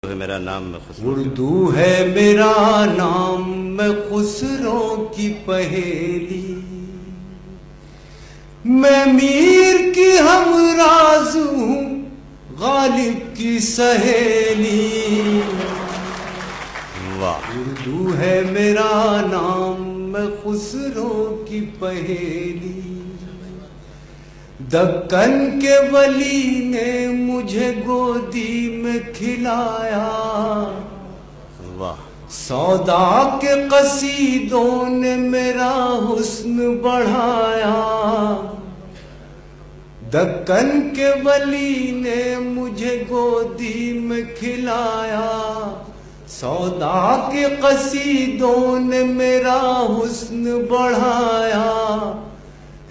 میرا نام میں خسرو اردو ہے میرا نام میں خسرو کی پہیلی، میں میر کی ہمراز ہوں غالب کی سہیلی۔ واہ، اردو ہے میرا نام میں خسرو کی پہیلی، دکن کے ولی نے مجھے گودی میں کھلایا، واہ، سودا کے قصیدوں نے میرا حسن بڑھایا، دکن کے ولی نے مجھے گودی میں کھلایا، سودا کے قصیدوں نے میرا حسن بڑھایا،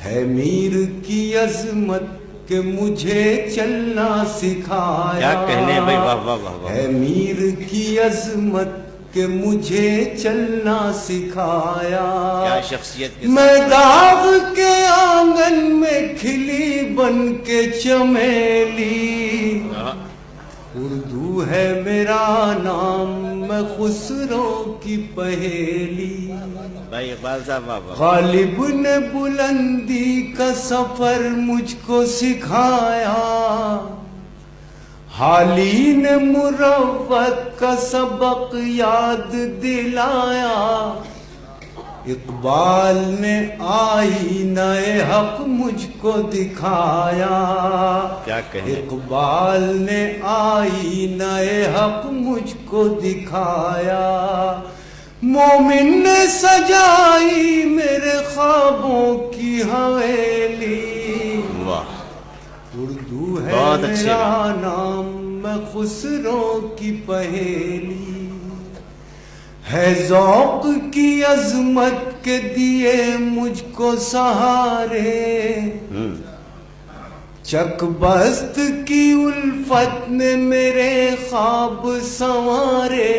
ہے میر کی عظمت کہ مجھے چلنا سکھایا، کیا کہنے بھائی، واہ واہ واہ واہ، ہے میر کی عظمت کہ مجھے چلنا سکھایا، کیا شخصیت کے میں داغ کے آنگن میں کھلی بن کے چمیلی، اردو ہے میرا نام میں خسرو کی پہیلی۔ بھائی اقبال صاحب، واہ واہ، غالب نے بلندی کا سفر مجھ کو سکھایا، حالی نے مروت کا سبق یاد دلایا، اقبال نے آئینہ حق مجھ کو دکھایا، کیا کہنے، اقبال نے آئینہ حق مجھ کو دکھایا، مومن نے سجائی میرے خوابوں کی حویلی، واہ، اردو ہے بہت اچھے میرا نام میں خسرو کی پہیلی، ہے ذوق کی عظمت کے دیے مجھ کو سہارے، چک بست کی الفت نے میرے خواب سنوارے،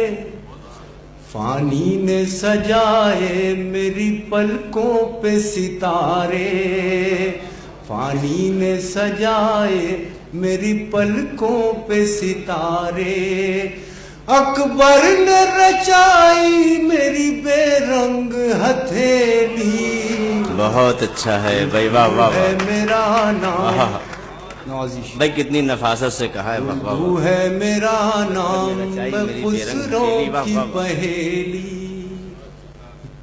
فانی نے سجائے میری پلکوں پہ ستارے، فانی نے سجائے میری پلکوں پہ ستارے، اکبر نے رچائی میری بے رنگ ہتھیلی، بہت اچھا ہے بھائی، واہ واہ ہے واہ، میرا نام، آہا، بھائی کتنی نفاست سے کہا ہے، واہ واہ اردو واہ، ہے میرا نام رچائی میں میری بے رنگ خسرو ہتھیلی، واہ کی واہ واہ، پہیلی،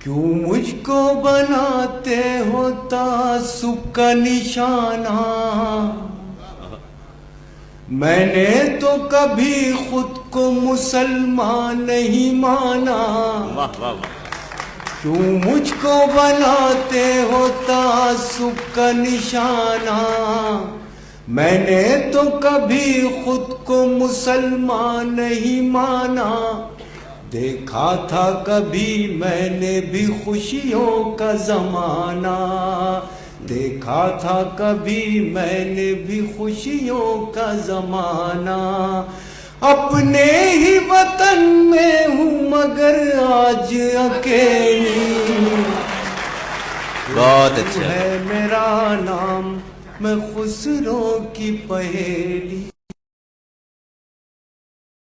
کیوں مجھ کو بناتے ہو تعصب کا نشانہ، میں نے تو کبھی خود کو مسلمان نہیں مانا، واہ واہ واہ، کیوں مجھ کو بناتے ہو تعصب کا نشانہ، میں نے تو کبھی خود کو مسلمان نہیں مانا، دیکھا تھا کبھی میں نے بھی خوشیوں کا زمانہ، دیکھا تھا کبھی میں نے بھی خوشیوں کا زمانہ، اپنے ہی وطن میں ہوں مگر آج اکیلی، بہت اچھا ہے میرا نام میں خسرو کی پہیلی۔